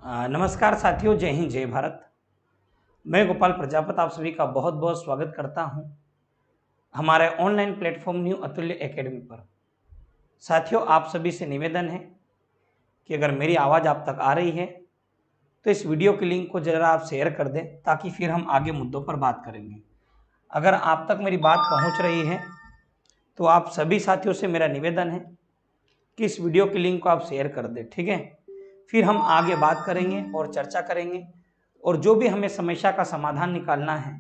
नमस्कार साथियों, जय हिंद जय भारत। मैं गोपाल प्रजापत आप सभी का बहुत बहुत स्वागत करता हूं हमारे ऑनलाइन प्लेटफॉर्म न्यू अतुल्य एकेडमी पर। साथियों, आप सभी से निवेदन है कि अगर मेरी आवाज़ आप तक आ रही है तो इस वीडियो के लिंक को ज़रा आप शेयर कर दें, ताकि फिर हम आगे मुद्दों पर बात करेंगे। अगर आप तक मेरी बात पहुंच रही है तो आप सभी साथियों से मेरा निवेदन है कि इस वीडियो के लिंक को आप शेयर कर दें, ठीक है। फिर हम आगे बात करेंगे और चर्चा करेंगे, और जो भी हमें समस्या का समाधान निकालना है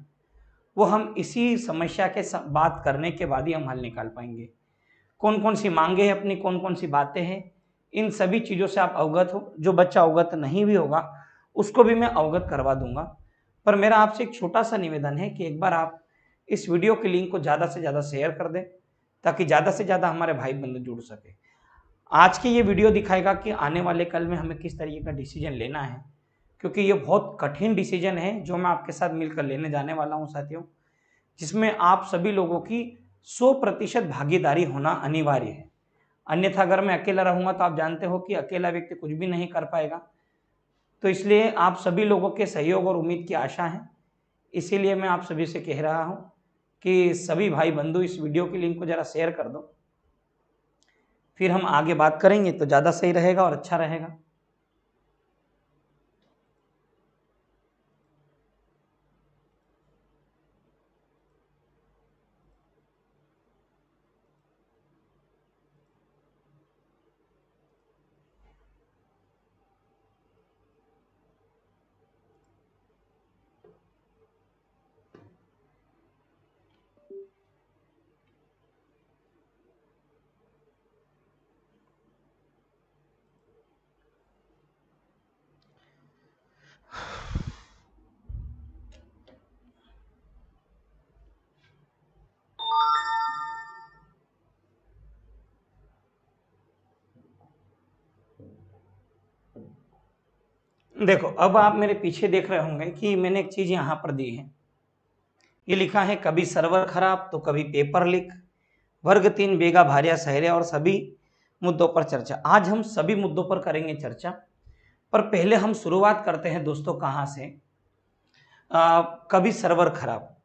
वो हम इसी समस्या के बात करने के बाद ही हम हल निकाल पाएंगे। कौन कौन सी मांगे हैं अपनी, कौन कौन सी बातें हैं, इन सभी चीज़ों से आप अवगत हो। जो बच्चा अवगत नहीं भी होगा उसको भी मैं अवगत करवा दूंगा। पर मेरा आपसे एक छोटा सा निवेदन है कि एक बार आप इस वीडियो के लिंक को ज़्यादा से ज़्यादा शेयर कर दें, ताकि ज़्यादा से ज़्यादा हमारे भाई बंधु जुड़ सके। आज की ये वीडियो दिखाएगा कि आने वाले कल में हमें किस तरीके का डिसीजन लेना है, क्योंकि ये बहुत कठिन डिसीजन है जो मैं आपके साथ मिलकर लेने जाने वाला हूं साथियों, जिसमें आप सभी लोगों की 100% भागीदारी होना अनिवार्य है। अन्यथा अगर मैं अकेला रहूंगा तो आप जानते हो कि अकेला व्यक्ति कुछ भी नहीं कर पाएगा। तो इसलिए आप सभी लोगों के सहयोग और उम्मीद की आशा है। इसीलिए मैं आप सभी से कह रहा हूं कि सभी भाई बंधु इस वीडियो के लिंक को जरा शेयर कर दो, फिर हम आगे बात करेंगे तो ज़्यादा सही रहेगा और अच्छा रहेगा। देखो, अब आप मेरे पीछे देख रहे होंगे कि मैंने एक चीज यहां पर दी है। ये लिखा है कभी सर्वर खराब तो कभी पेपर लीक, वर्ग 3 बेगा भारिया सहरे और सभी मुद्दों पर चर्चा। आज हम सभी मुद्दों पर करेंगे चर्चा। पर पहले हम शुरुआत करते हैं दोस्तों, कहां से? कभी सर्वर खराब।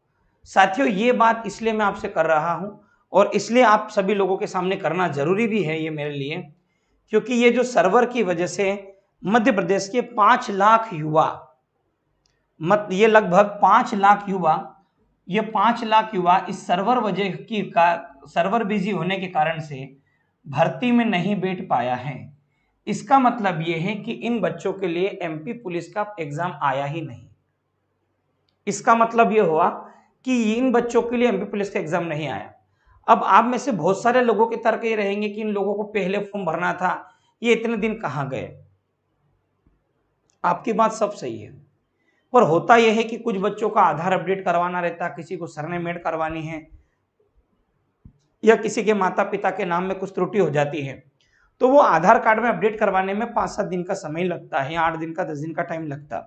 साथियों, ये बात इसलिए मैं आपसे कर रहा हूं और इसलिए आप सभी लोगों के सामने करना जरूरी भी है ये मेरे लिए, क्योंकि ये जो सर्वर की वजह से मध्य प्रदेश के 5 लाख युवा, ये लगभग 5 लाख युवा, ये 5 लाख युवा इस सर्वर वजह की सर्वर बिजी होने के कारण से भर्ती में नहीं बैठ पाया है। इसका मतलब यह है कि इन बच्चों के लिए एमपी पुलिस का एग्जाम आया ही नहीं। इसका मतलब यह हुआ कि इन बच्चों के लिए एमपी पुलिस का एग्जाम नहीं आया। अब आप में से बहुत सारे लोगों के तर्क ये रहेंगे कि इन लोगों को पहले फॉर्म भरना था, ये इतने दिन कहां गए। आपकी बात सब सही है, पर होता यह है कि कुछ बच्चों का आधार अपडेट करवाना रहता है, किसी को सरनेम ऐड करवानी है, या किसी के माता पिता के नाम में कुछ त्रुटि हो जाती है, तो वो आधार कार्ड में अपडेट करवाने में 5-7 दिन का समय लगता है, या 8 दिन का 10 दिन का टाइम लगता।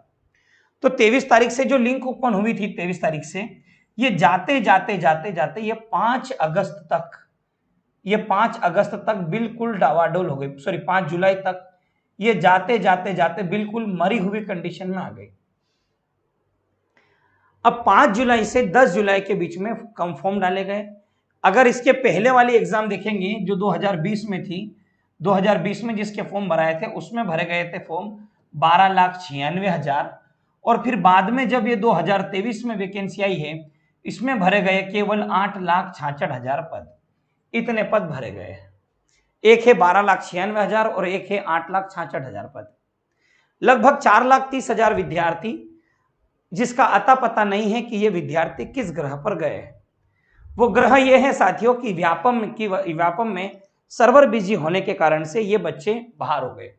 तो 23 तारीख से जो लिंक ओपन हुई थी, 23 तारीख से ये जाते जाते जाते जाते ये 5 अगस्त तक, ये 5 अगस्त तक बिल्कुल डावाडोल हो गई। सॉरी, 5 जुलाई तक ये जाते जाते जाते बिल्कुल मरी हुई कंडीशन में आ गई। अब 5 जुलाई से 10 जुलाई के बीच में कम फॉर्म डाले गए। अगर इसके पहले वाली एग्जाम देखेंगे जो 2020 में थी, 2020 में जिसके फॉर्म भराए थे उसमें भरे गए थे फॉर्म 12,96,000, और फिर बाद में जब ये 2023 में वैकेंसी आई है, इसमें भरे गए केवल 8,66,000 पद। इतने पद भरे गए, एक है 12,96,000 और एक है 8,66,000 पद। लगभग 4,30,000 विद्यार्थी, जिसका अता पता नहीं है कि ये विद्यार्थी किस ग्रह पर गए हैं। वो ग्रह ये है साथियों कि व्यापम में सर्वर बिजी होने के कारण से ये बच्चे बाहर हो गए।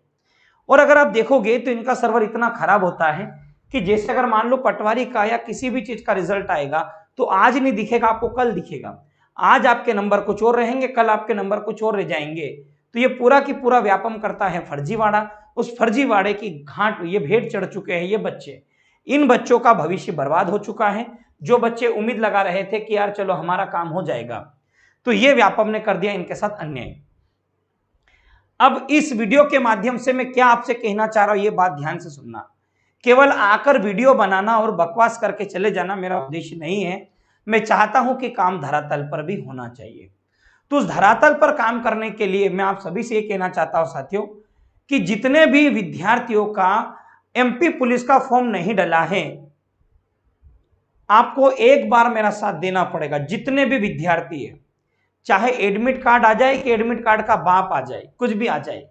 और अगर आप देखोगे तो इनका सर्वर इतना खराब होता है कि जैसे अगर मान लो पटवारी का या किसी भी चीज का रिजल्ट आएगा तो आज नहीं दिखेगा आपको, कल दिखेगा। आज आपके नंबर कुछ और रहेंगे, कल आपके नंबर कुछ और रह जाएंगे। तो ये पूरा की पूरा व्यापम करता है फर्जीवाड़ा। उस फर्जीवाड़े की घाट ये भेड़ चढ़ चुके हैं ये बच्चे। इन बच्चों का भविष्य बर्बाद हो चुका है। जो बच्चे उम्मीद लगा रहे थे कि यार चलो हमारा काम हो जाएगा, तो ये व्यापम ने कर दिया इनके साथ अन्याय। अब इस वीडियो के माध्यम से मैं क्या आपसे कहना चाह रहा हूं, ये बात ध्यान से सुनना। केवल आकर वीडियो बनाना और बकवास करके चले जाना मेरा उद्देश्य नहीं है। मैं चाहता हूं कि काम धरातल पर भी होना चाहिए। तो उस धरातल पर काम करने के लिए मैं आप सभी से ये कहना चाहता हूं साथियों, कि जितने भी विद्यार्थियों का एमपी पुलिस का फॉर्म नहीं डला है, आपको एक बार मेरा साथ देना पड़ेगा। जितने भी विद्यार्थी है, चाहे एडमिट कार्ड आ जाए कि एडमिट कार्ड का बाप आ जाए, कुछ भी आ जाए,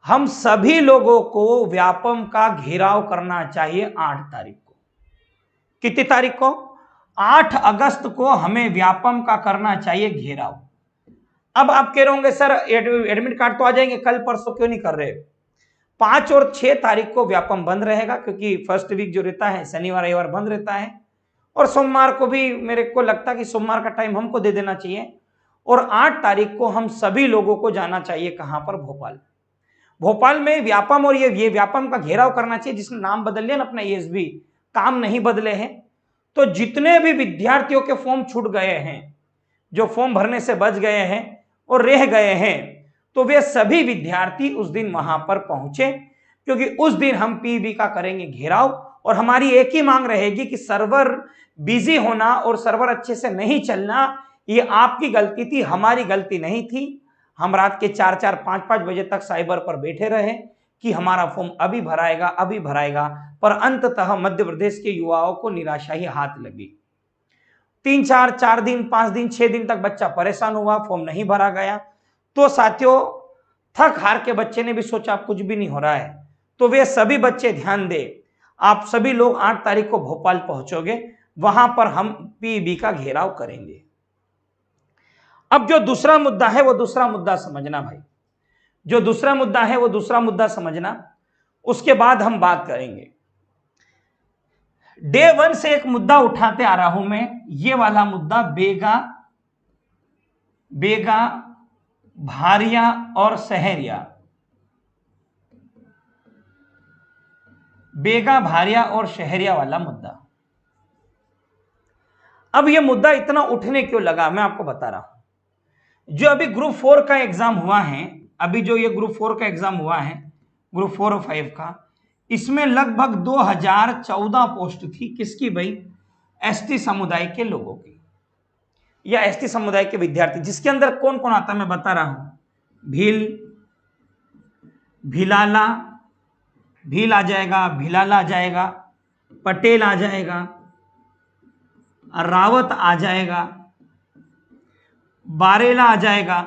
हम सभी लोगों को व्यापम का घेराव करना चाहिए 8 तारीख को। कितनी तारीख को? 8 अगस्त को हमें व्यापम का करना चाहिए घेराव। अब आप कह रहे होंगे सर एडमिट कार्ड तो आ जाएंगे, कल परसों क्यों नहीं कर रहे? 5 और 6 तारीख को व्यापम बंद रहेगा, क्योंकि फर्स्ट वीक जो रहता है शनिवार रविवार बंद रहता है, और सोमवार को भी मेरे को लगता है कि सोमवार का टाइम हमको दे देना चाहिए। और 8 तारीख को हम सभी लोगों को जाना चाहिए कहां पर? भोपाल। भोपाल में व्यापम और ये व्यापम का घेराव करना चाहिए, जिसने नाम बदल लिया ना अपना एएसबी, काम नहीं बदले हैं। तो जितने भी विद्यार्थियों के फॉर्म छूट गए हैं, जो फॉर्म भरने से बच गए हैं और रह गए हैं, तो वे सभी विद्यार्थी उस दिन वहां पर पहुंचे, क्योंकि उस दिन हम पीईबी का करेंगे घेराव। और हमारी एक ही मांग रहेगी कि सर्वर बिजी होना और सर्वर अच्छे से नहीं चलना, ये आपकी गलती थी, हमारी गलती नहीं थी। हम रात के 4-4, 5-5 बजे तक साइबर पर बैठे रहे कि हमारा फॉर्म अभी भराएगा, अभी भराएगा, पर अंततः मध्य प्रदेश के युवाओं को निराशा ही हाथ लगी। 3-4 दिन, 5 दिन, 6 दिन तक बच्चा परेशान हुआ, फॉर्म नहीं भरा गया। तो साथियों, थक हार के बच्चे ने भी सोचा कुछ भी नहीं हो रहा है, तो वे सभी बच्चे ध्यान दे, आप सभी लोग 8 तारीख को भोपाल पहुंचोगे, वहां पर हम पीईबी का घेराव करेंगे। अब जो दूसरा मुद्दा है वो दूसरा मुद्दा समझना भाई, जो दूसरा मुद्दा है वो दूसरा मुद्दा समझना, उसके बाद हम बात करेंगे। डे 1 से एक मुद्दा उठाते आ रहा हूं मैं, ये वाला मुद्दा बेगा भारिया और सहरिया, बेगा भारिया और शहरिया वाला मुद्दा। अब ये मुद्दा इतना उठने क्यों लगा, मैं आपको बता रहा हूं। जो अभी ग्रुप 4 का एग्जाम हुआ है, अभी जो ये ग्रुप 4 का एग्जाम हुआ है, ग्रुप 4 और 5 का, इसमें लगभग 2014 पोस्ट थी। किसकी भाई? एसटी समुदाय के लोगों की, या एसटी समुदाय के विद्यार्थी, जिसके अंदर कौन कौन आता है मैं बता रहा हूं। भिलाला, भील आ जाएगा, भिलाला आ जाएगा, पटेल आ जाएगा, रावत आ जाएगा, बारेला आ जाएगा,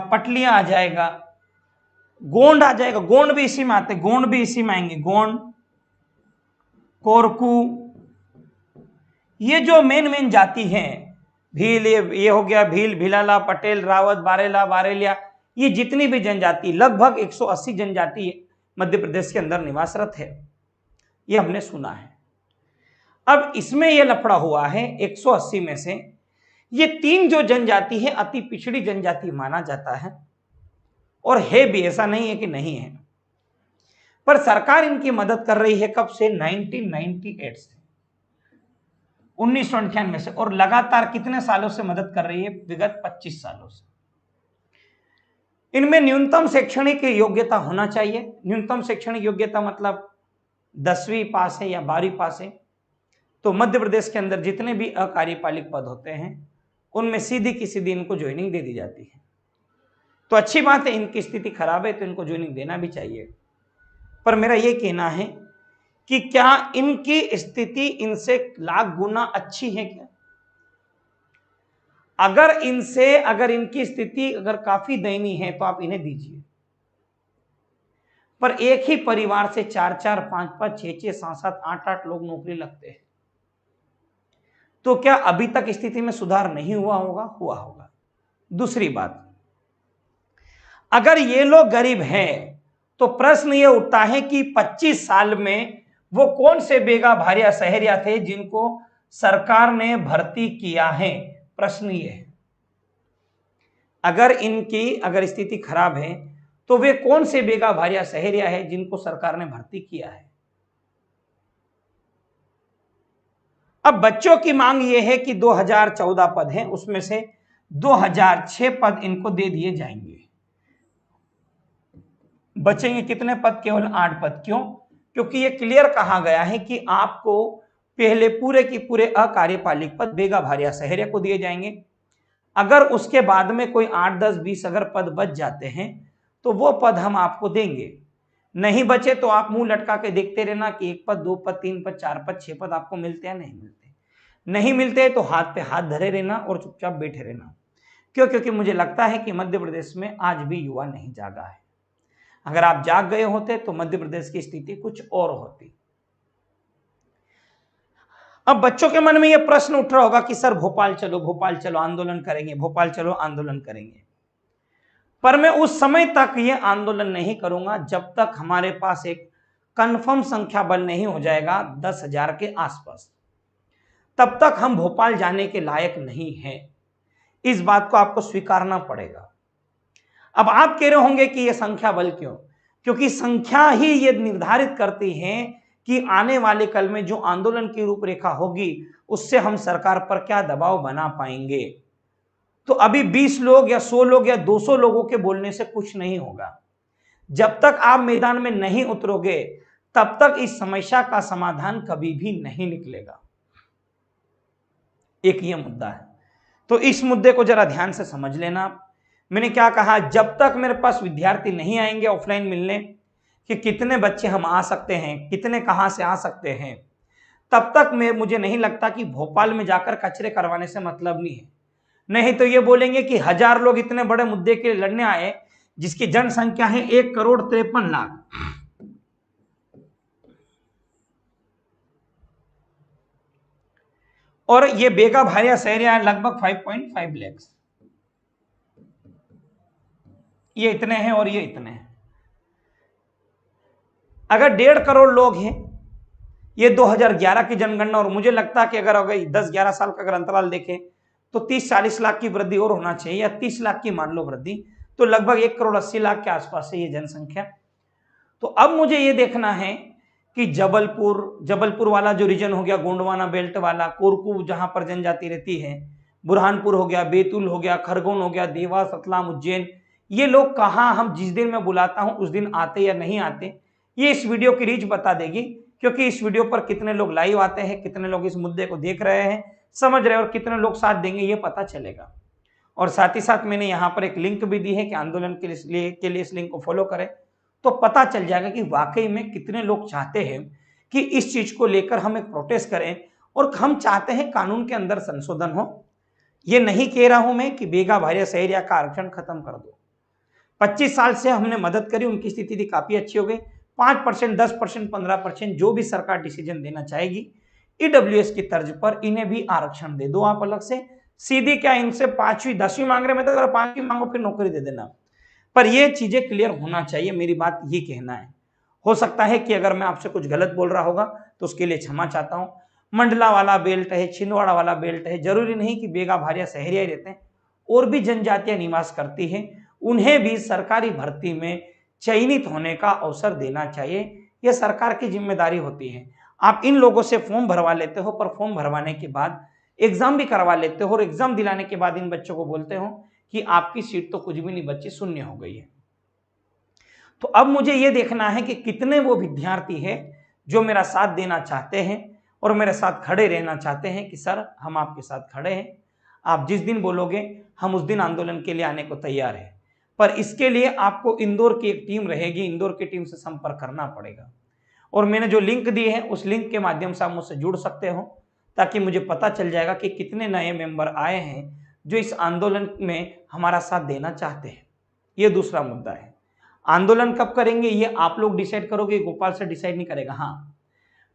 पटलिया आ जाएगा, गोंड आ जाएगा, गोंड भी इसी में आते, गोंड भी इसी में आएंगे, गोंड, कोरकू, ये जो मेन जाति हैं, भील, ये हो गया भील, भिलाला, पटेल, रावत, बारेला, बारेलिया, ये जितनी भी जनजाति, लगभग 180 जनजाति मध्य प्रदेश के अंदर निवासरत है, ये हमने सुना है। अब इसमें यह लफड़ा हुआ है, 180 में से ये 3 जो जनजाति है अति पिछड़ी जनजाति माना जाता है, और है भी, ऐसा नहीं है कि नहीं है। पर सरकार इनकी मदद कर रही है कब से? 1998 से, 1998 से, और लगातार कितने सालों से मदद कर रही है? विगत 25 सालों से। इनमें न्यूनतम शैक्षणिक योग्यता होना चाहिए। न्यूनतम शैक्षणिक योग्यता मतलब 10वीं पास है या 12वीं पास है। तो मध्य प्रदेश के अंदर जितने भी अकार्यपालिक पद होते हैं उनमें सीधी की सीधी इनको ज्वाइनिंग दे दी जाती है। तो अच्छी बात है, इनकी स्थिति खराब है तो इनको ज्वाइनिंग देना भी चाहिए। पर मेरा यह कहना है कि क्या इनकी स्थिति इनसे लाख गुना अच्छी है क्या? अगर इनकी स्थिति अगर काफी दयनीय है तो आप इन्हें दीजिए। पर एक ही परिवार से 4-4, 5-5, 6-6, 7-7, 8-8 लोग नौकरी लगते हैं, तो क्या अभी तक स्थिति में सुधार नहीं हुआ होगा? हुआ होगा। दूसरी बात, अगर ये लोग गरीब हैं तो प्रश्न ये उठता है कि 25 साल में वो कौन से बेगा भारिया शहरिया थे जिनको सरकार ने भर्ती किया है? प्रश्न ये है। अगर स्थिति खराब है तो वे कौन से बेगा भारिया शहरिया है जिनको सरकार ने भर्ती किया है? अब बच्चों की मांग यह है कि 2014 पद हैं, उसमें से 2006 पद इनको दे दिए जाएंगे। बचेंगे कितने पद? केवल 8 पद। क्यों? क्योंकि ये क्लियर कहा गया है कि आपको पहले पूरे की पूरे अकार्यपालिक पद बेगा भारिया शहरिया को दिए जाएंगे। अगर उसके बाद में कोई 8, 10, 20 अगर पद बच जाते हैं तो वो पद हम आपको देंगे। नहीं बचे तो आप मुंह लटका के देखते रहना कि 1 पद, 2 पद, 3 पद, 4 पद, 6 पद आपको मिलते हैं, नहीं मिलते। नहीं मिलते तो हाथ पे हाथ धरे रहना और चुपचाप बैठे रहना। क्यों? क्योंकि मुझे लगता है कि मध्य प्रदेश में आज भी युवा नहीं जागा है। अगर आप जाग गए होते तो मध्य प्रदेश की स्थिति कुछ और होती। अब बच्चों के मन में यह प्रश्न उठ रहा होगा कि सर भोपाल चलो आंदोलन करेंगे, भोपाल चलो आंदोलन करेंगे। पर मैं उस समय तक यह आंदोलन नहीं करूंगा जब तक हमारे पास एक कंफर्म संख्या बल नहीं हो जाएगा 10,000 के आसपास। तब तक हम भोपाल जाने के लायक नहीं हैं। इस बात को आपको स्वीकारना पड़ेगा। अब आप कह रहे होंगे कि यह संख्या बल क्यों? क्योंकि संख्या ही ये निर्धारित करती है कि आने वाले कल में जो आंदोलन की रूपरेखा होगी उससे हम सरकार पर क्या दबाव बना पाएंगे। तो अभी 20 लोग या 100 लोग या 200 लोगों के बोलने से कुछ नहीं होगा। जब तक आप मैदान में नहीं उतरोगे तब तक इस समस्या का समाधान कभी भी नहीं निकलेगा। एक ये मुद्दा है, तो इस मुद्दे को जरा ध्यान से समझ लेना। मैंने क्या कहा? जब तक मेरे पास विद्यार्थी नहीं आएंगे ऑफलाइन मिलने कि कितने बच्चे हम आ सकते हैं, कितने कहां से आ सकते हैं, तब तक मुझे नहीं लगता कि भोपाल में जाकर कचरे करवाने से मतलब नहीं है। नहीं तो ये बोलेंगे कि 1000 लोग इतने बड़े मुद्दे के लिए लड़ने आए जिसकी जनसंख्या है 1,53,00,000। और ये बेगा भारिया शहरिया है लगभग 5.5 लाख। ये इतने हैं और ये इतने हैं। अगर 1.5 करोड़ लोग हैं, ये 2011 की जनगणना, और मुझे लगता है कि अगर 10-11 साल का अगर अंतराल देखें तो 30-40 लाख की वृद्धि और होना चाहिए, या 30 लाख की मान लो वृद्धि, तो लगभग 1,80,00,000 के आसपास है ये जनसंख्या। तो अब मुझे ये देखना है कि जबलपुर वाला जो रीजन हो गया, गोंडवाना बेल्ट वाला, कोरकू जहां पर जनजाति रहती है, बुरहानपुर हो गया, बैतूल हो गया, खरगोन हो गया, देवास, रतलाम, उज्जैन, ये लोग कहां हम जिस दिन मैं बुलाता हूं उस दिन आते या नहीं आते, ये इस वीडियो की रीच बता देगी। क्योंकि इस वीडियो पर कितने लोग लाइव आते हैं, कितने लोग इस मुद्दे को देख रहे हैं, समझ रहे हैं, और कितने लोग साथ देंगे ये पता चलेगा। और साथ ही साथ मैंने यहाँ पर एक लिंक भी दी है कि आंदोलन के लिए इस लिंक को फॉलो करें, तो पता चल जाएगा कि वाकई में कितने लोग चाहते हैं कि इस चीज को लेकर हम एक प्रोटेस्ट करें, और हम चाहते हैं कानून के अंदर संशोधन हो। ये नहीं कह रहा हूं मैं कि बेगा भारिया शहरिया का आरक्षण खत्म कर दो। 25 साल से हमने मदद करी, उनकी स्थिति थी अच्छी हो गई। 5%, 10%, 15% जो भी सरकार डिसीजन देना चाहेगी ईडब्ल्यूएस की तर्ज पर इन्हें भी आरक्षण दे दो आप अलग से। सीधी क्या इनसे 5वीं 10वीं मांग रहे, मैं तो अगर 5वीं मांगो फिर नौकरी दे देना। पर ये चीजें क्लियर होना चाहिए, मेरी बात ये कहना है। हो सकता है कि अगर मैं आपसे कुछ गलत बोल रहा होगा तो उसके लिए क्षमा चाहता हूं। मंडला वाला बेल्ट है, छिंदवाड़ा वाला बेल्ट है, जरूरी नहीं कि बेगा भारिया शहरिया ही रहते हैं, और भी जनजातियां निवास करती हैं, उन्हें भी सरकारी भर्ती में चयनित होने का अवसर देना चाहिए। यह सरकार की जिम्मेदारी होती है। आप इन लोगों से फॉर्म भरवा लेते हो, पर फॉर्म भरवाने के बाद एग्जाम भी करवा लेते हो, और एग्जाम दिलाने के बाद इन बच्चों को बोलते हो कि आपकी सीट तो कुछ भी नहीं बच्ची, शून्य हो गई है। तो अब मुझे यह देखना है कि कितने वो विद्यार्थी है जो मेरा साथ देना चाहते हैं और मेरे साथ खड़े रहना चाहते हैं कि सर हम आपके साथ खड़े हैं, आप जिस दिन बोलोगे हम उस दिन आंदोलन के लिए आने को तैयार है। पर इसके लिए आपको इंदौर की एक टीम रहेगी, इंदौर की टीम से संपर्क करना पड़ेगा, और मैंने जो लिंक दी है उस लिंक के माध्यम से आप मुझसे जुड़ सकते हो, ताकि मुझे पता चल जाएगा कि कितने नए मेंबर आए हैं जो इस आंदोलन में हमारा साथ देना चाहते हैं। ये दूसरा मुद्दा है। आंदोलन कब करेंगे ये आप लोग डिसाइड करोगे, गोपाल से डिसाइड नहीं करेगा। हाँ,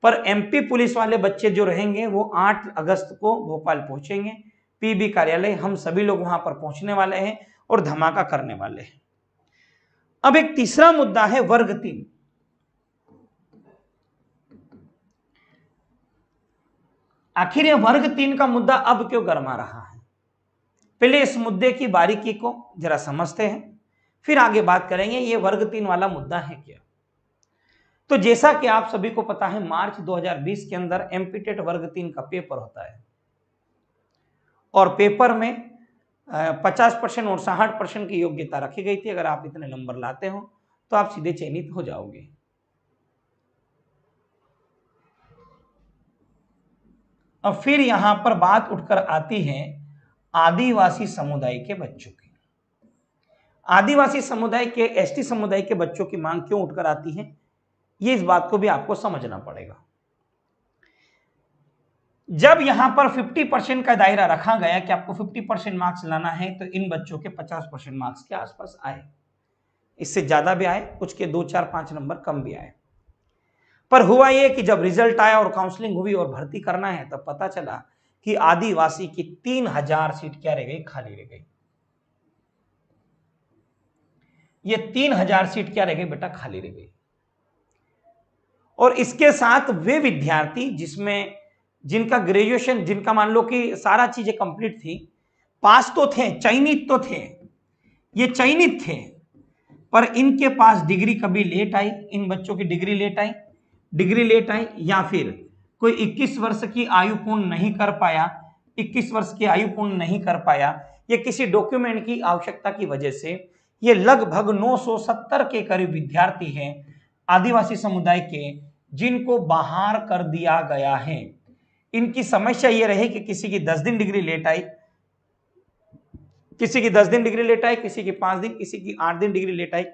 पर एमपी पुलिस वाले बच्चे जो रहेंगे वो 8 अगस्त को भोपाल पहुंचेंगे, पीबी कार्यालय, हम सभी लोग वहां पर पहुंचने वाले हैं और धमाका करने वाले हैं। अब एक तीसरा मुद्दा है वर्ग 3। आखिर यह वर्ग 3 का मुद्दा अब क्यों गरमा रहा है? पहले इस मुद्दे की बारीकी को जरा समझते हैं, फिर आगे बात करेंगे ये वर्ग 3 वाला मुद्दा है क्या। तो जैसा कि आप सभी को पता है, मार्च 2020 के अंदर एमपी टेट वर्ग 3 का पेपर होता है, और पेपर में 50% और 60% की योग्यता रखी गई थी। अगर आप इतने नंबर लाते हो तो आप सीधे चयनित हो जाओगे। अब फिर यहां पर बात उठकर आती है आदिवासी समुदाय के बच्चों की। आदिवासी समुदाय के, एसटी समुदाय के बच्चों की मांग क्यों उठकर आती है, ये इस बात को भी आपको समझना पड़ेगा। जब यहां पर 50% का दायरा रखा गया कि आपको 50% मार्क्स लाना है, तो इन बच्चों के 50% मार्क्स के आसपास आए। इससे ज्यादा भी आए, कुछ के 2, 4, 5 नंबर कम भी आए। पर हुआ यह कि जब रिजल्ट आया और काउंसलिंग हुई और भर्ती करना है, तब पता चला कि आदिवासी की 3000 सीट क्या रह गई, खाली रह गई। ये 3000 सीट क्या रह गई बेटा, खाली रह गई। और इसके साथ वे विद्यार्थी जिनका ग्रेजुएशन, जिनका मान लो कि सारा चीजें कंप्लीट थी, पास तो थे, चयनित तो थे, ये चयनित थे, पर इनके पास डिग्री कभी लेट आई, इन बच्चों की डिग्री लेट आई, या फिर कोई 21 वर्ष की आयु पूर्ण नहीं कर पाया, 21 वर्ष की आयु पूर्ण नहीं कर पाया, या किसी डॉक्यूमेंट की आवश्यकता की वजह से ये लगभग 970 के करीब विद्यार्थी हैं आदिवासी समुदाय के, जिनको बाहर कर दिया गया है। इनकी समस्या ये रही कि किसी की 10 दिन डिग्री लेट आई, किसी की 10 दिन डिग्री लेट आई, किसी की 5 दिन, किसी की 8 दिन डिग्री लेट आई,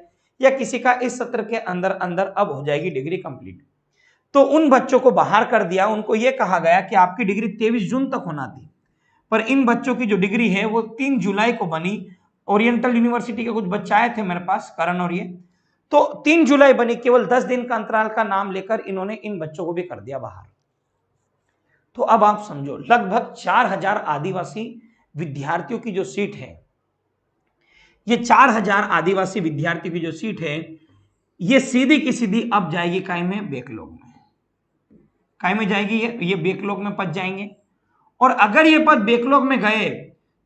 या किसी का इस सत्र के अंदर अंदर अब हो जाएगी डिग्री कंप्लीट। तो उन बच्चों को बाहर कर दिया। उनको यह कहा गया कि आपकी डिग्री 23 जून तक होना थी, पर इन बच्चों की जो डिग्री है वो 3 जुलाई को बनी। ओरिएंटल यूनिवर्सिटी के कुछ बच्चे आए थे मेरे पास, करण और ये, तो 3 जुलाई बनी। केवल 10 दिन का अंतराल का नाम लेकर इन्होंने इन बच्चों को भी कर दिया बाहर। तो अब आप समझो, लगभग 4000 आदिवासी विद्यार्थियों की जो सीट है, ये 4000 आदिवासी विद्यार्थियों की जो सीट है, ये सीधी की सीधी अब जाएगी काय में, बैकलॉग में। काय में जाएगी, ये बैकलॉग में पद जाएंगे। और अगर ये पद बैकलॉग में गए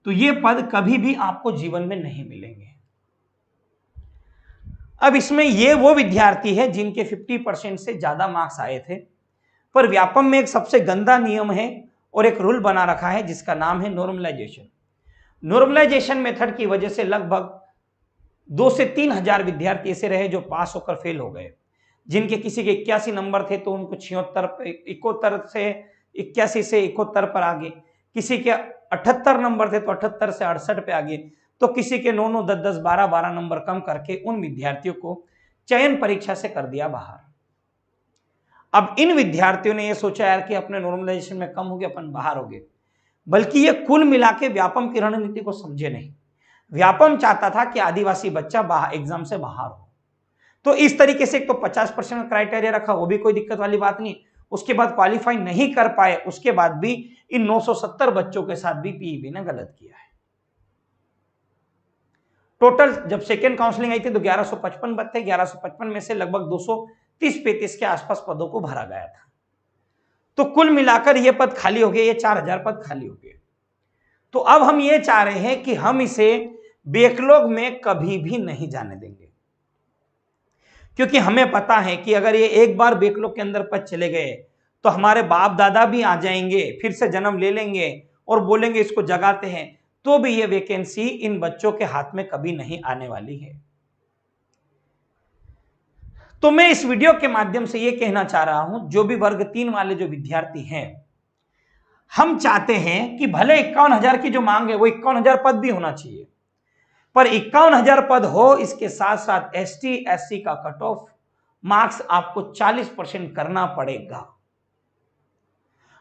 तो ये पद कभी भी आपको जीवन में नहीं मिलेंगे। अब इसमें ये वो विद्यार्थी है जिनके 50% से ज्यादा मार्क्स आए थे, पर व्यापम में एक सबसे गंदा नियम है और एक रूल बना रखा है जिसका नाम है नॉर्मलाइजेशन। नॉर्मलाइजेशन मेथड की वजह से लगभग 2 से 3 हजार विद्यार्थी ऐसे रहे जो पास होकर फेल हो गए। जिनके किसी के 81 नंबर थे तो उनको 71 से 81 से 71 पर आ गए, किसी के 78 नंबर थे तो 78 से 68 पे आ गए, तो किसी के 9, 9, 10, 10, 12, 12 नंबर कम करके उन विद्यार्थियों को चयन परीक्षा से कर दिया बाहर। अब इन विद्यार्थियों ने यह सोचा यार कि अपने नॉर्मलाइजेशन में कम हो गए, अपन बाहर हो गए, बल्कि ये कुल मिला के व्यापम की रणनीति को समझे नहीं। व्यापम चाहता था कि आदिवासी बच्चा एग्जाम से बाहर हो, तो इस तरीके से एक तो 50% क्राइटेरिया रखा, वो भी कोई दिक्कत वाली बात नहीं। उसके बाद क्वालिफाई नहीं कर पाए, उसके बाद भी इन 970 बच्चों के साथ भी पीईबी ने गलत किया है। टोटल जब सेकेंड काउंसलिंग आई थी तो 1155 पद थे, 1155 में से लगभग 230-35 के आसपास पदों को भरा गया था। तो कुल मिलाकर ये पद खाली हो गए, ये 4000 पद खाली हो गए। तो अब हम ये चाह रहे हैं कि हम इसे बैकलॉग में कभी भी नहीं जाने देंगे, क्योंकि हमें पता है कि अगर ये एक बार बैकलॉग के अंदर पद चले गए तो हमारे बाप दादा भी आ जाएंगे, फिर से जन्म ले लेंगे और बोलेंगे इसको जगाते हैं, तो भी ये वैकेंसी इन बच्चों के हाथ में कभी नहीं आने वाली है। तो मैं इस वीडियो के माध्यम से यह कहना चाह रहा हूं, जो भी वर्ग 3 वाले जो विद्यार्थी हैं, हम चाहते हैं कि भले 51,000 की जो मांग है वो 51,000 पद भी होना चाहिए, पर 51,000 पद हो, इसके साथ साथ एसटी एससी का कट ऑफ मार्क्स आपको 40% करना पड़ेगा।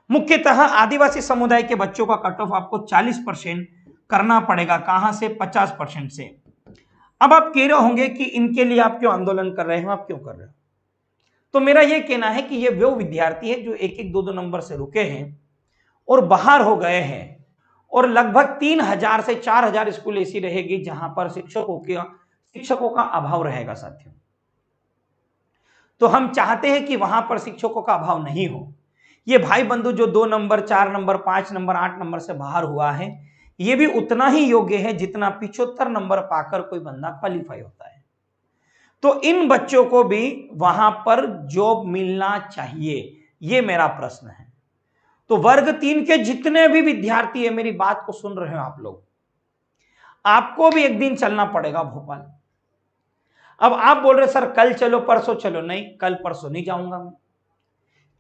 मुख्यतः आदिवासी समुदाय के बच्चों का कट ऑफ आपको 40% करना पड़ेगा। कहां से? 50% से। अब आप कह रहे होंगे कि इनके लिए आप क्यों आंदोलन कर रहे हो, आप क्यों कर रहे हो? तो मेरा यह कहना है कि ये वो विद्यार्थी है जो 1-1, 2-2 नंबर से रुके हैं और बाहर हो गए हैं, और लगभग 3000 से 4000 स्कूल ऐसी रहेगी जहां पर शिक्षकों का अभाव रहेगा साथियों। तो हम चाहते हैं कि वहां पर शिक्षकों का अभाव नहीं हो। ये भाई बंधु जो 2 नंबर, 4 नंबर, 5 नंबर, 8 नंबर से बाहर हुआ है, ये भी उतना ही योग्य है जितना 75 नंबर पाकर कोई बंदा क्वालिफाई होता है। तो इन बच्चों को भी वहां पर जॉब मिलना चाहिए, ये मेरा प्रश्न है। तो वर्ग 3 के जितने भी विद्यार्थी है, मेरी बात को सुन रहे हो आप लोग, आपको भी एक दिन चलना पड़ेगा भोपाल। अब आप बोल रहे सर कल चलो परसों चलो, नहीं कल परसों नहीं जाऊंगा मैं।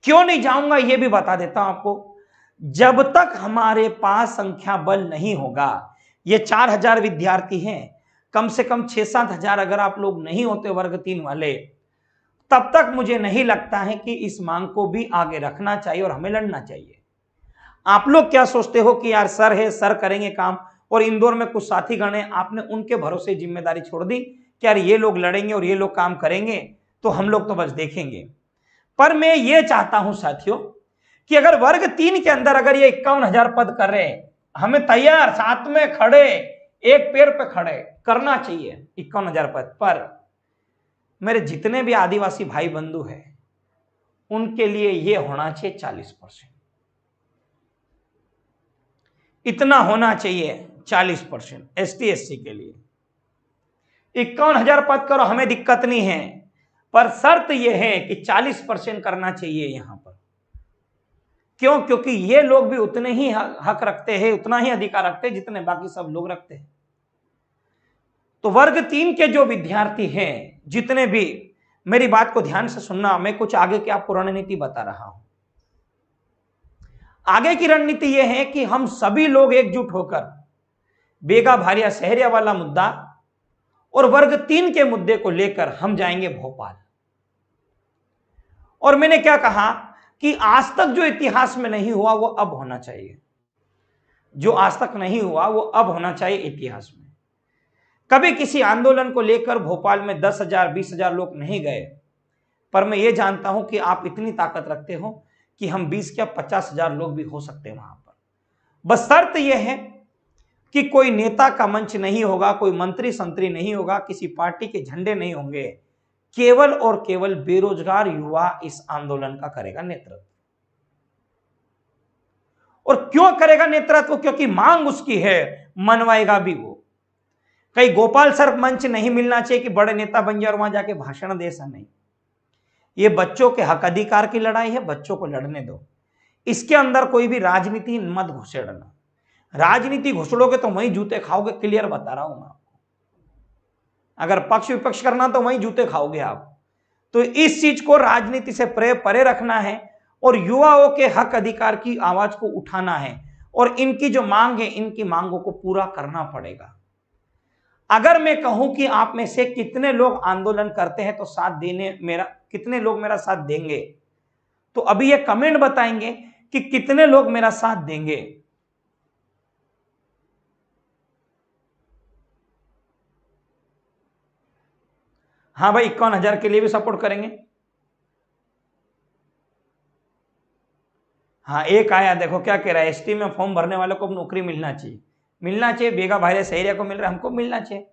क्यों नहीं जाऊंगा ये भी बता देता हूं आपको। जब तक हमारे पास संख्या बल नहीं होगा, ये 4000 विद्यार्थी हैं, कम से कम 6-7 हजार अगर आप लोग नहीं होते वर्ग 3 वाले, तब तक मुझे नहीं लगता है कि इस मांग को भी आगे रखना चाहिए और हमें लड़ना चाहिए। आप लोग क्या सोचते हो कि यार सर है, सर करेंगे काम, और इंदौर में कुछ साथीगण हैं, आपने उनके भरोसे जिम्मेदारी छोड़ दी कि यार ये लोग लड़ेंगे और ये लोग काम करेंगे तो हम लोग तो बस देखेंगे। पर मैं ये चाहता हूं साथियों कि अगर वर्ग 3 के अंदर अगर ये 51,000 पद कर रहे हैं, हमें तैयार साथ में खड़े, एक पैर पे खड़े करना चाहिए 51,000 पद पर। मेरे जितने भी आदिवासी भाई बंधु हैं उनके लिए ये होना चाहिए 40%, इतना होना चाहिए 40%। एसटी एससी के लिए 51,000 पद करो, हमें दिक्कत नहीं है, पर शर्त यह है कि 40% करना चाहिए यहां पर। क्यों? क्योंकि ये लोग भी उतने ही हक रखते हैं, उतना ही अधिकार रखते हैं जितने बाकी सब लोग रखते हैं। तो वर्ग 3 के जो विद्यार्थी हैं, जितने भी, मेरी बात को ध्यान से सुनना, मैं कुछ आगे की आपको रणनीति बता रहा हूं। आगे की रणनीति यह है कि हम सभी लोग एकजुट होकर बेगा भारिया सहरिया वाला मुद्दा और वर्ग 3 के मुद्दे को लेकर हम जाएंगे भोपाल। और मैंने क्या कहा कि आज तक जो इतिहास में नहीं हुआ वो अब होना चाहिए, जो आज तक नहीं हुआ वो अब होना चाहिए इतिहास में। कभी किसी आंदोलन को लेकर भोपाल में 10,000 20,000 लोग नहीं गए, पर मैं ये जानता हूं कि आप इतनी ताकत रखते हो कि हम 20 या 50,000 लोग भी हो सकते हैं वहां पर। बस शर्त यह है कि कोई नेता का मंच नहीं होगा, कोई मंत्री संतरी नहीं होगा, किसी पार्टी के झंडे नहीं होंगे, केवल और केवल बेरोजगार युवा इस आंदोलन का करेगा नेतृत्व। और क्यों करेगा नेतृत्व? क्योंकि मांग उसकी है, मनवाएगा भी वो। कहीं गोपाल सर मंच नहीं मिलना चाहिए कि बड़े नेता बन जाए और वहां जाके भाषण दे, ऐसा नहीं। ये बच्चों के हक अधिकार की लड़ाई है, बच्चों को लड़ने दो। इसके अंदर कोई भी राजनीति मत घुसेड़ना। राजनीति घुसड़ोगे तो वहीं जूते खाओगे, क्लियर बता रहा हूं मैं आपको। अगर पक्ष विपक्ष करना तो वहीं जूते खाओगे आप। तो इस चीज को राजनीति से परे रखना है और युवाओं के हक अधिकार की आवाज को उठाना है, और इनकी जो मांग है, इनकी मांगों को पूरा करना पड़ेगा। अगर मैं कहूं कि आप में से कितने लोग आंदोलन करते हैं तो साथ देने मेरा, कितने लोग मेरा साथ देंगे, तो अभी ये कमेंट बताएंगे कि कितने लोग मेरा साथ देंगे। हाँ भाई, 51,000 के लिए भी सपोर्ट करेंगे। हाँ, एक आया, देखो क्या कह रहा है, एसटी में फॉर्म भरने वालों को नौकरी मिलना चाहिए। मिलना चाहिए, बेगा भाई सहरिया को मिल रहा है, हमको मिलना चाहिए।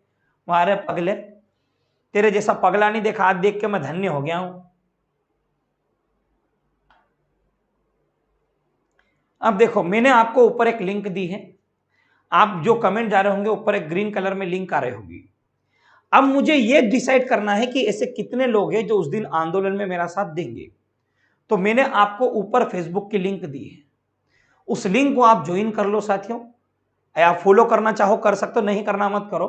वहां रहे पगले, तेरे जैसा पगला नहीं देखा, आज देख के मैं धन्य हो गया हूं। अब देखो, मैंने आपको ऊपर एक लिंक दी है, आप जो कमेंट जा रहे होंगे ऊपर एक ग्रीन कलर में लिंक आ रही होगी। अब मुझे यह डिसाइड करना है कि ऐसे कितने लोग हैं जो उस दिन आंदोलन में मेरा साथ देंगे। तो मैंने आपको ऊपर फेसबुक की लिंक दी है, उस लिंक को आप ज्वाइन कर लो साथियों, या फॉलो करना चाहो कर सकते हो, नहीं करना मत करो,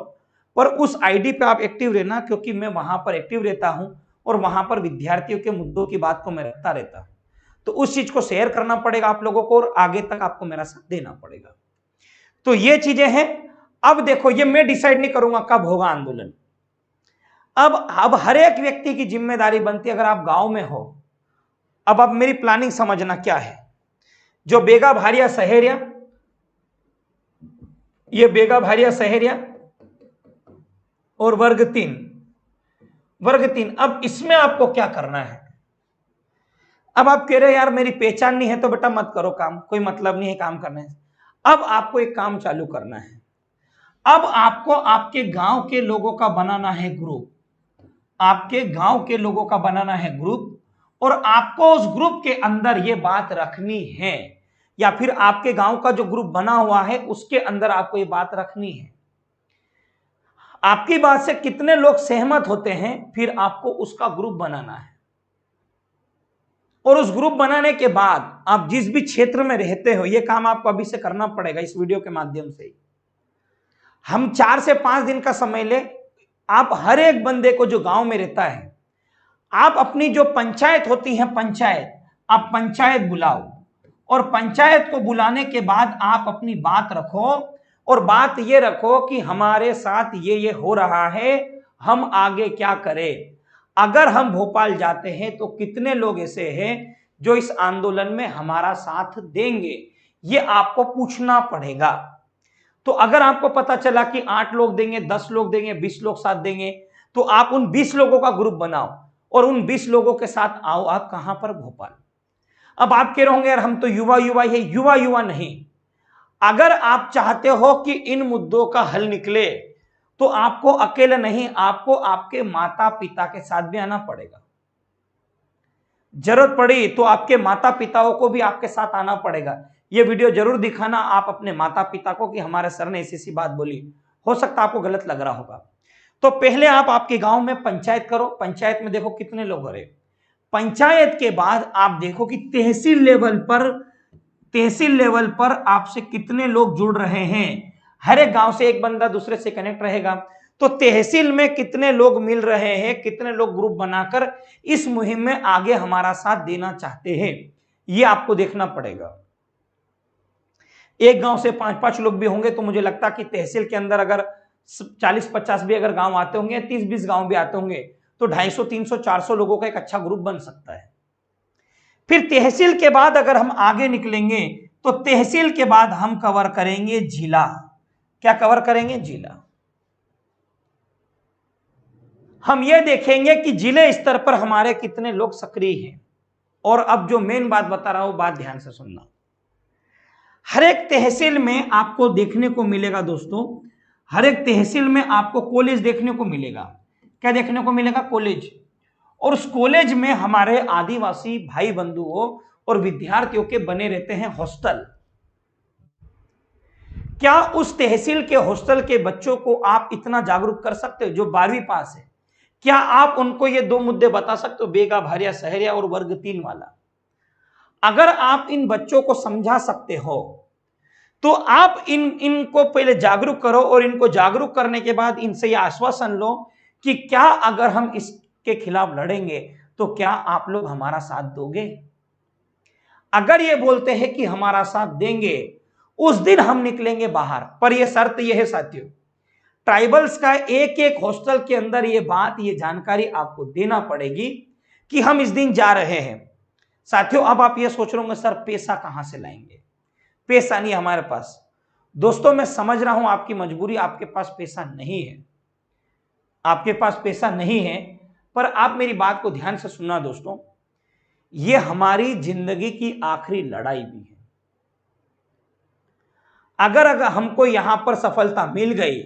पर उस आईडी पे आप एक्टिव रहना, क्योंकि मैं वहां पर एक्टिव रहता हूं और वहां पर विद्यार्थियों के मुद्दों की बात को मैं रखता रहता हूं। तो उस चीज को शेयर करना पड़ेगा आप लोगों को और आगे तक आपको मेरा साथ देना पड़ेगा। तो ये चीजें हैं। अब देखो, ये मैं डिसाइड नहीं करूंगा कब होगा आंदोलन। अब हर एक व्यक्ति की जिम्मेदारी बनती है, अगर आप गांव में हो, अब मेरी प्लानिंग समझना क्या है। जो बेगा भारिया सहरिया, ये बेगा भारिया सहरिया और वर्ग 3, अब इसमें आपको क्या करना है। अब आप कह रहे यार मेरी पहचान नहीं है, तो बेटा मत करो काम, कोई मतलब नहीं है काम करने से। अब आपको एक काम चालू करना है। अब आपको आपके गांव के लोगों का बनाना है ग्रुप, आपके गांव के लोगों का बनाना है ग्रुप, और आपको उस ग्रुप के अंदर ये बात रखनी है, या फिर आपके गांव का जो ग्रुप बना हुआ है उसके अंदर आपको ये बात रखनी है। आपकी बात से कितने लोग सहमत होते हैं, फिर आपको उसका ग्रुप बनाना है। और उस ग्रुप बनाने के बाद आप जिस भी क्षेत्र में रहते हो, यह काम आपको अभी से करना पड़ेगा इस वीडियो के माध्यम से। हम 4 से 5 दिन का समय ले, आप हर एक बंदे को जो गांव में रहता है, आप अपनी जो पंचायत होती है, पंचायत, आप पंचायत बुलाओ और पंचायत को बुलाने के बाद आप अपनी बात रखो और बात ये रखो कि हमारे साथ ये हो रहा है, हम आगे क्या करें। अगर हम भोपाल जाते हैं तो कितने लोग ऐसे हैं जो इस आंदोलन में हमारा साथ देंगे, ये आपको पूछना पड़ेगा। तो अगर आपको पता चला कि 8 लोग देंगे, 10 लोग देंगे, 20 लोग साथ देंगे, तो आप उन 20 लोगों का ग्रुप बनाओ और उन 20 लोगों के साथ आओ। आप कहां पर? भोपाल। अब आप कह रहे होंगे यार हम तो युवा युवा है। युवा युवा नहीं, अगर आप चाहते हो कि इन मुद्दों का हल निकले तो आपको अकेले नहीं, आपको आपके माता पिता के साथ भी आना पड़ेगा। जरूरत पड़ी तो आपके माता पिताओं को भी आपके साथ आना पड़ेगा। ये वीडियो जरूर दिखाना आप अपने माता पिता को कि हमारे सर ने ऐसी बात बोली। हो सकता है आपको गलत लग रहा होगा। तो पहले आप आपके गांव में पंचायत करो। पंचायत में देखो कितने लोग हो रहे। पंचायत के बाद आप देखो कि तहसील लेवल पर आपसे कितने लोग जुड़ रहे हैं। हर एक गांव से एक बंदा दूसरे से कनेक्ट रहेगा। तो तहसील में कितने लोग मिल रहे हैं, कितने लोग ग्रुप बनाकर इस मुहिम में आगे हमारा साथ देना चाहते हैं, ये आपको देखना पड़ेगा। एक गांव से 5-5 लोग भी होंगे तो मुझे लगता है कि तहसील के अंदर अगर 40-50 भी अगर गांव आते होंगे, 30-20 गांव भी आते होंगे, तो 250, 300, 400 लोगों का एक अच्छा ग्रुप बन सकता है। फिर तहसील के बाद अगर हम आगे निकलेंगे तो तहसील के बाद हम कवर करेंगे जिला। क्या कवर करेंगे? जिला। हम ये देखेंगे कि जिले स्तर पर हमारे कितने लोग सक्रिय हैं। और अब जो मेन बात बता रहा हूं, बात ध्यान से सुनना। हर एक तहसील में आपको देखने को मिलेगा दोस्तों, हर एक तहसील में आपको कॉलेज देखने को मिलेगा। क्या देखने को मिलेगा? कॉलेज। और उस कॉलेज में हमारे आदिवासी भाई बंधुओं और विद्यार्थियों के बने रहते हैं हॉस्टल। क्या उस तहसील के हॉस्टल के बच्चों को आप इतना जागरूक कर सकते हो जो 12वीं पास है? क्या आप उनको ये 2 मुद्दे बता सकते हो, बेगा भारिया सहरिया और वर्ग 3 वाला? अगर आप इन बच्चों को समझा सकते हो तो आप इनको पहले जागरूक करो और इनको जागरूक करने के बाद इनसे यह आश्वासन लो कि क्या अगर हम इसके खिलाफ लड़ेंगे तो क्या आप लोग हमारा साथ दोगे? अगर ये बोलते हैं कि हमारा साथ देंगे, उस दिन हम निकलेंगे बाहर। पर यह शर्त यह है साथियों, ट्राइबल्स का एक एक हॉस्टल के अंदर ये बात, ये जानकारी आपको देना पड़ेगी कि हम इस दिन जा रहे हैं। साथियों, अब आप ये सोच रहे होंगे सर पैसा कहां से लाएंगे? पैसा नहीं हमारे पास। दोस्तों, मैं समझ रहा हूं आपकी मजबूरी, आपके पास पैसा नहीं है, आपके पास पैसा नहीं है, पर आप मेरी बात को ध्यान से सुनना दोस्तों। ये हमारी जिंदगी की आखिरी लड़ाई भी है। अगर हमको यहां पर सफलता मिल गई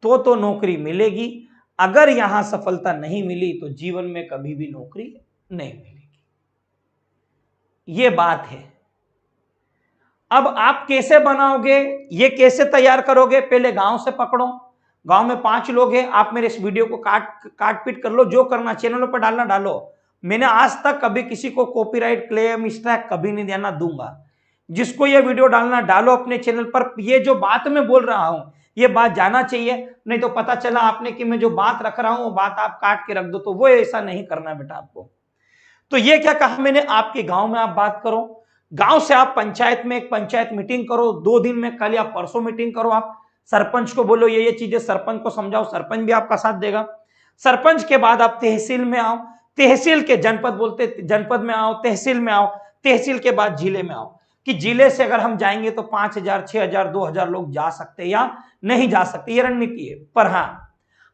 तो नौकरी मिलेगी, अगर यहां सफलता नहीं मिली तो जीवन में कभी भी नौकरी नहीं मिलेगी। यह बात है। अब आप कैसे बनाओगे, ये कैसे तैयार करोगे? पहले गांव से पकड़ो। गांव में 5 लोग हैं, आप मेरे इस वीडियो को काट पीट कर लो, जो करना चैनलों पर डालना डालो। मैंने आज तक कभी किसी को कॉपीराइट क्लेम स्ट्राइक कभी नहीं देना दूंगा। जिसको ये वीडियो डालना डालो अपने चैनल पर। ये जो बात मैं बोल रहा हूं ये बात जाना चाहिए, नहीं तो पता चला आपने कि मैं जो बात रख रहा हूं वो बात आप काट के रख दो, तो वो ऐसा नहीं करना बेटा आपको। तो ये क्या कहा मैंने, आपके गांव में आप बात करो, गांव से आप पंचायत में एक पंचायत मीटिंग करो, 2 दिन में, कल या परसों मीटिंग करो। आप सरपंच को बोलो ये चीजें, सरपंच को समझाओ, सरपंच भी आपका साथ देगा। सरपंच के बाद आप तहसील में आओ, तहसील के जनपद बोलते, जनपद में आओ, तहसील में आओ, तहसील के बाद जिले में आओ। कि जिले से अगर हम जाएंगे तो 5000, 6000, 2000 लोग जा सकते या नहीं जा सकते, ये रणनीति है। पर हां,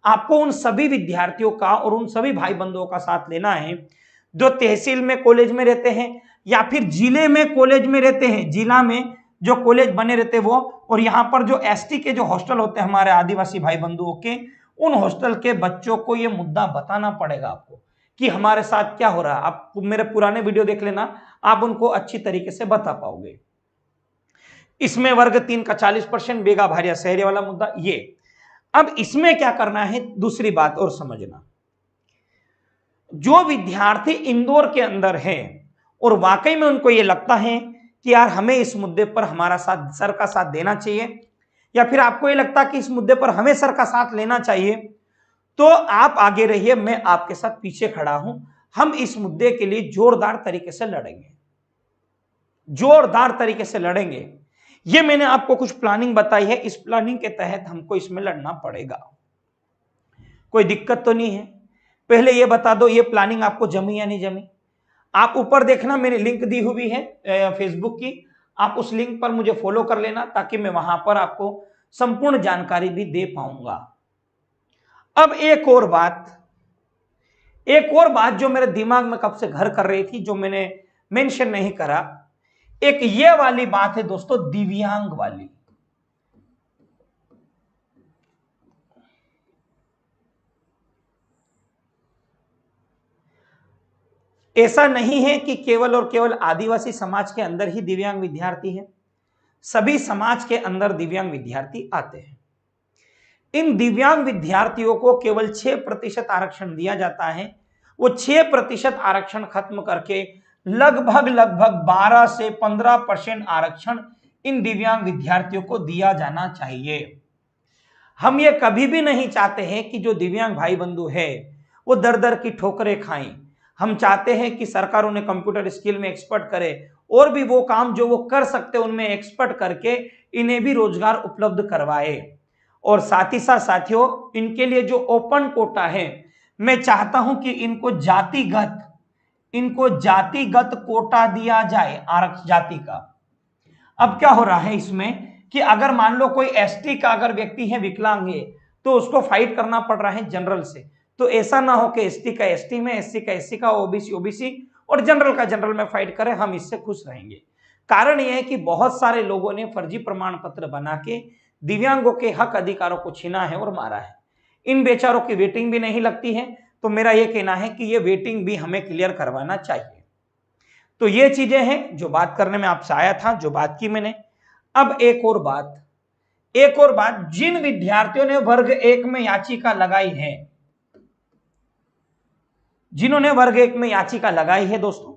आपको उन सभी विद्यार्थियों का और उन सभी भाई बंधुओं का साथ लेना है जो तहसील में कॉलेज में रहते हैं या फिर जिले में कॉलेज में रहते हैं, जिला में जो कॉलेज बने रहते हैं वो, और यहाँ पर जो एसटी के जो हॉस्टल होते हैं हमारे आदिवासी भाई बंधुओं के, उन हॉस्टल के बच्चों को ये मुद्दा बताना पड़ेगा आपको कि हमारे साथ क्या हो रहा है। आप मेरे पुराने वीडियो देख लेना, आप उनको अच्छी तरीके से बता पाओगे। इसमें वर्ग 3 का 40%, बेगा भारिया शहरी वाला मुद्दा ये। अब इसमें क्या करना है, दूसरी बात और समझना। जो विद्यार्थी इंदौर के अंदर हैं और वाकई में उनको ये लगता है कि यार हमें इस मुद्दे पर हमारा साथ, सर का साथ देना चाहिए, या फिर आपको ये लगता है कि इस मुद्दे पर हमें सर का साथ लेना चाहिए, तो आप आगे रहिए, मैं आपके साथ पीछे खड़ा हूं। हम इस मुद्दे के लिए जोरदार तरीके से लड़ेंगे, जोरदार तरीके से लड़ेंगे। ये मैंने आपको कुछ प्लानिंग बताई है, इस प्लानिंग के तहत हमको इसमें लड़ना पड़ेगा। कोई दिक्कत तो नहीं है? पहले ये बता दो, ये प्लानिंग आपको जमी या नहीं जमी? आप ऊपर देखना, मैंने लिंक दी हुई है फेसबुक की, आप उस लिंक पर मुझे फॉलो कर लेना ताकि मैं वहां पर आपको संपूर्ण जानकारी भी दे पाऊंगा। अब एक और बात जो मेरे दिमाग में कब से घर कर रही थी, जो मैंने मेंशन नहीं करा, एक ये वाली बात है दोस्तों, दिव्यांग वाली। ऐसा नहीं है कि केवल और केवल आदिवासी समाज के अंदर ही दिव्यांग विद्यार्थी हैं, सभी समाज के अंदर दिव्यांग विद्यार्थी आते हैं। इन दिव्यांग विद्यार्थियों को केवल 6% आरक्षण दिया जाता है। वो 6% आरक्षण खत्म करके लगभग 12 से 15% आरक्षण इन दिव्यांग विद्यार्थियों को दिया जाना चाहिए। हम ये कभी भी नहीं चाहते हैं कि जो दिव्यांग भाई बंधु है वो दर दर की ठोकरें खाएं। हम चाहते हैं कि सरकार उन्हें कंप्यूटर स्किल में एक्सपर्ट करे और भी वो काम जो वो कर सकते उनमें एक्सपर्ट करके इन्हें भी रोजगार उपलब्ध करवाए। और साथ ही साथ साथियों, इनके लिए जो ओपन कोटा है, मैं चाहता हूं कि इनको जातिगत कोटा दिया जाए, आरक्षण जाति का। अब क्या हो रहा है इसमें कि अगर मान लो कोई एसटी का अगर व्यक्ति है, विकलांग है, तो उसको फाइट करना पड़ रहा है जनरल से। तो ऐसा ना हो कि एसटी का एसटी में, एससी का एससी का, ओबीसी ओबीसी और जनरल का जनरल में फाइट करे। हम इससे खुश रहेंगे। कारण यह है कि बहुत सारे लोगों ने फर्जी प्रमाण पत्र बना के दिव्यांगों के हक अधिकारों को छीना है और मारा है। इन बेचारों की वेटिंग भी नहीं लगती है, तो मेरा यह कहना है कि यह वेटिंग भी हमें क्लियर करवाना चाहिए। तो ये चीजें हैं जो बात करने में आपसे आया था, जो बात की मैंने। अब एक और बात, जिन विद्यार्थियों ने वर्ग 1 में याचिका लगाई है, जिन्होंने वर्ग 1 में याचिका लगाई है दोस्तों,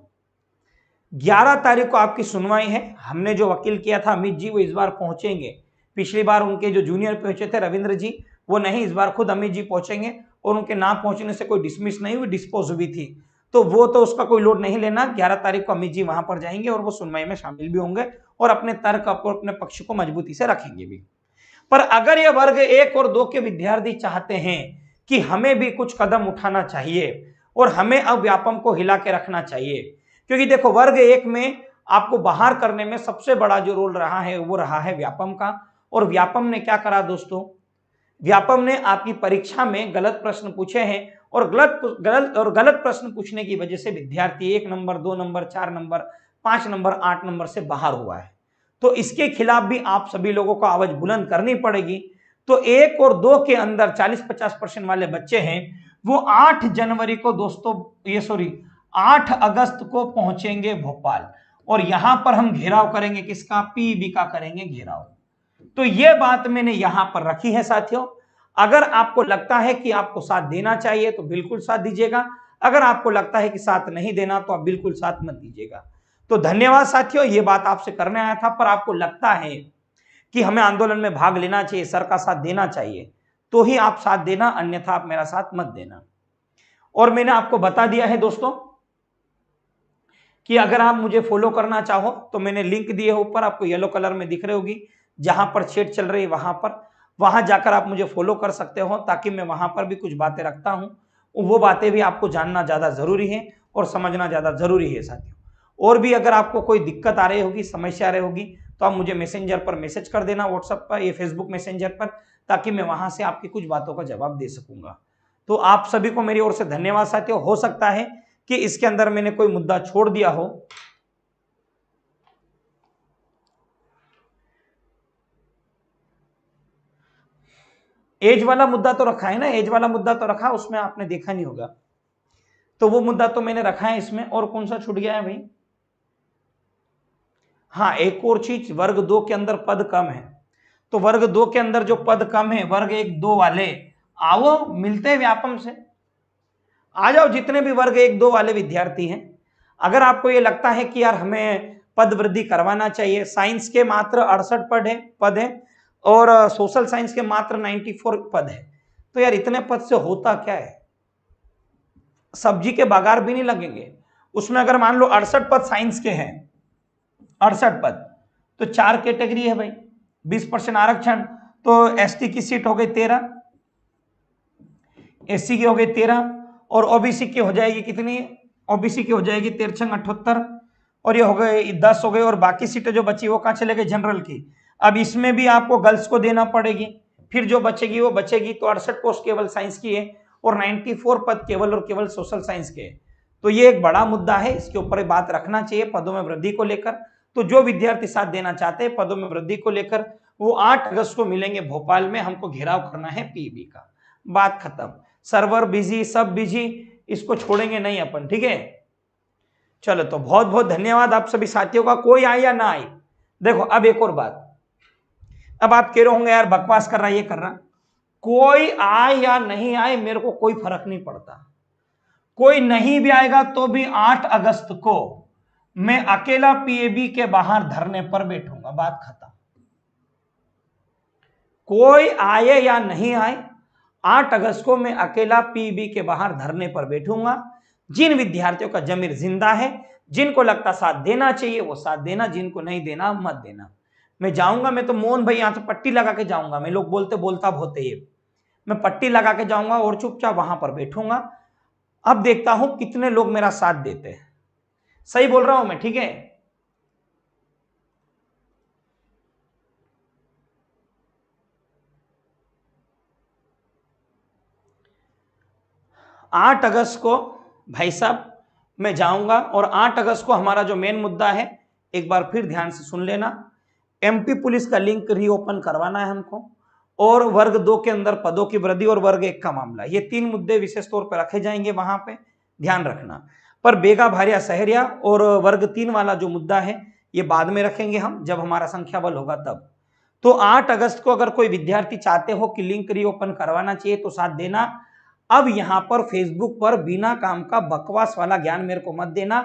11 तारीख को आपकी सुनवाई है। हमने जो वकील किया था अमित जी, वो इस बार पहुंचेंगे। पिछली बार उनके जो जूनियर पहुंचे थे रविंद्र जी, वो नहीं, इस बार खुद अमित जी पहुंचेंगे। और उनके ना पहुंचने से कोई डिसमिस नहीं हुई, डिस्पोज हुई थी, तो वो तो उसका कोई लोड नहीं लेना। 11 तारीख को अमित जी वहां पर जाएंगे और वो सुनवाई में शामिल भी होंगे और अपने तर्क और अपने पक्ष को मजबूती से रखेंगे भी। पर अगर ये वर्ग 1 और 2 के विद्यार्थी चाहते हैं कि हमें भी कुछ कदम उठाना चाहिए और हमें अब व्यापम को हिला के रखना चाहिए, क्योंकि देखो वर्ग 1 में आपको बाहर करने में सबसे बड़ा जो रोल रहा है वो रहा है व्यापम का। और व्यापम ने क्या करा दोस्तों, व्यापम ने आपकी परीक्षा में गलत प्रश्न पूछे हैं और गलत प्रश्न पूछने की वजह से विद्यार्थी 1 number, 2 number, 4 number, 5 number, 8 number से बाहर हुआ है। तो इसके खिलाफ भी आप सभी लोगों को आवाज बुलंद करनी पड़ेगी। तो 1 और 2 के अंदर 40-50% वाले बच्चे हैं, वो 8 जनवरी को दोस्तों, 8 अगस्त को पहुंचेंगे भोपाल और यहां पर हम घेराव करेंगे, किसका? पीईबी का करेंगे घेराव। तो यह बात मैंने यहां पर रखी है साथियों। अगर आपको लगता है कि आपको साथ देना चाहिए तो बिल्कुल साथ दीजिएगा, अगर आपको लगता है कि साथ नहीं देना तो आप बिल्कुल साथ मत दीजिएगा। तो धन्यवाद साथियों, ये बात आपसे करने आया था। पर आपको लगता है कि हमें आंदोलन में भाग लेना चाहिए, सर का साथ देना चाहिए, तो ही आप साथ देना, अन्यथा आप मेरा साथ मत देना। और मैंने आपको बता दिया है दोस्तों कि अगर आप मुझे फॉलो करना चाहो तो मैंने लिंक दी है ऊपर, आपको येलो कलर में दिख रही होगी, जहां पर चैट चल रही है वहां जाकर आप मुझे फॉलो कर सकते हो, ताकि मैं वहां पर भी कुछ बातें रखता हूं। वो बातें भी आपको जानना ज्यादा जरूरी है और समझना ज्यादा जरूरी है साथियों। और भी अगर आपको कोई दिक्कत आ रही होगी, समस्या आ रही होगी, तो आप मुझे मैसेंजर पर मैसेज कर देना, व्हाट्सएप पर या फेसबुक मैसेंजर पर, ताकि मैं वहां से आपकी कुछ बातों का जवाब दे सकूंगा। तो आप सभी को मेरी ओर से धन्यवाद साथियों। हो सकता है कि इसके अंदर मैंने कोई मुद्दा छोड़ दिया हो। एज वाला मुद्दा तो रखा है ना, एज वाला मुद्दा तो रखा, उसमें आपने देखा नहीं होगा, तो वो मुद्दा तो मैंने रखा है इसमें। और कौन सा छूट गया है भाई? हाँ, एक और चीज, वर्ग 2 के अंदर पद कम है, तो वर्ग 2 के अंदर जो पद कम है, वर्ग 1-2 वाले आओ, मिलते हैं व्यापम से, आ जाओ जितने भी वर्ग 1-2 वाले विद्यार्थी हैं। अगर आपको ये लगता है कि यार हमें पद वृद्धि करवाना चाहिए, साइंस के मात्र 68 पद है, और सोशल साइंस के मात्र 94 पद है। तो यार इतने पद से होता क्या है, सब्जी के बागार भी नहीं लगेंगे। उसमें अगर मान लो 68 पद साइंस के हैं, 68 पद, तो 4 कैटेगरी है भाई, 20% आरक्षण, तो एसटी की सीट हो गई 13, एससी की हो गई 13, और ओबीसी की हो जाएगी कितनी, ओबीसी की हो जाएगी 13 78, और ये हो गए 10 हो गए, और बाकी सीटें जो बची वो कहां चले गए, जनरल की। अब इसमें भी आपको गर्ल्स को देना पड़ेगी, फिर जो बचेगी वो बचेगी। तो 68 पोस्ट केवल साइंस की है और 94 पद केवल और केवल सोशल साइंस के। तो ये एक बड़ा मुद्दा है, इसके ऊपर बात रखना चाहिए पदों में वृद्धि को लेकर। तो जो विद्यार्थी साथ देना चाहते हैं पदों में वृद्धि को लेकर, वो 8 अगस्त को मिलेंगे भोपाल में, हमको घेराव करना है पीईबी का। बात खत्म, सर्वर बिजी, सब बिजी, इसको छोड़ेंगे नहीं अपन, ठीक है। चलो, तो बहुत बहुत धन्यवाद आप सभी साथियों का, कोई आए या ना आए। देखो अब एक और बात, अब आप कह रहे होंगे यार बकवास कर रहा है, ये कर रहा, कोई आए या नहीं आए मेरे को कोई फर्क नहीं पड़ता। कोई नहीं भी आएगा तो भी 8 अगस्त को मैं अकेला पीएबी के बाहर धरने पर बैठूंगा, बात खत्म। कोई आए या नहीं आए, 8 अगस्त को मैं अकेला पीएबी के बाहर धरने पर बैठूंगा। जिन विद्यार्थियों का जमीर जिंदा है, जिनको लगता साथ देना चाहिए वो साथ देना, जिनको नहीं देना मत देना। मैं जाऊंगा, मैं तो मोहन भाई यहां से पट्टी लगा के जाऊंगा, मैं लोग बोलते बोलता होते ये, मैं पट्टी लगा के जाऊंगा और चुपचाप वहां पर बैठूंगा। अब देखता हूं कितने लोग मेरा साथ देते हैं। सही बोल रहा हूं मैं, ठीक है। 8 अगस्त को भाई साहब मैं जाऊंगा, और 8 अगस्त को हमारा जो मेन मुद्दा है, एक बार फिर ध्यान से सुन लेना, एमपी पुलिस का लिंक रीओपन करवाना है हमको, और वर्ग 2 के अंदर पदों की वृद्धि, और वर्ग 1 का मामला, ये 3 मुद्दे विशेष तौर पर रखे जाएंगे वहां पे, ध्यान रखना। पर बेगा भारिया सहरिया और वर्ग 3 वाला जो मुद्दा है ये बाद में रखेंगे हम, जब हमारा संख्या बल होगा तब। तो 8 अगस्त को अगर कोई विद्यार्थी चाहते हो कि लिंक रीओपन करवाना चाहिए तो साथ देना। अब यहां पर फेसबुक पर बिना काम का बकवास वाला ज्ञान मेरे को मत देना।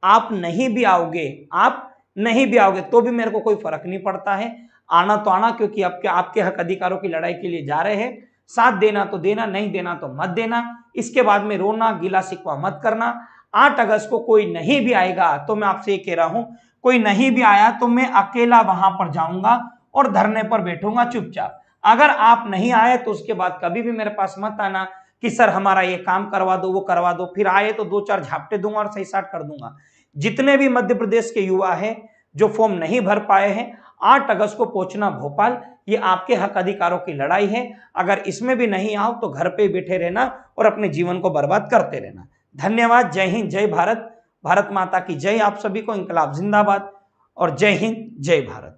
आप नहीं भी आओगे, आप नहीं भी आओगे तो भी मेरे को कोई फर्क नहीं पड़ता है, आना तो आना, क्योंकि आपके हक अधिकारों की लड़ाई के लिए जा रहे हैं। साथ देना तो देना, नहीं देना तो मत देना। इसके बाद में रोना गिला शिकवा मत करना। 8 अगस्त को कोई नहीं भी आएगा तो मैं आपसे ये कह रहा हूं, कोई नहीं भी आया तो मैं अकेला वहां पर जाऊंगा और धरने पर बैठूंगा चुपचाप। अगर आप नहीं आए तो उसके बाद कभी भी मेरे पास मत आना कि सर हमारा ये काम करवा दो, वो करवा दो। फिर आए तो 2-4 झापटे दूंगा और सही साट कर दूंगा। जितने भी मध्य प्रदेश के युवा हैं जो फॉर्म नहीं भर पाए हैं, 8 अगस्त को पहुंचना भोपाल, ये आपके हक अधिकारों की लड़ाई है। अगर इसमें भी नहीं आओ तो घर पे बैठे रहना और अपने जीवन को बर्बाद करते रहना। धन्यवाद। जय हिंद, जय भारत, भारत माता की जय। आप सभी को इंकलाब जिंदाबाद, और जय हिंद, जय भारत।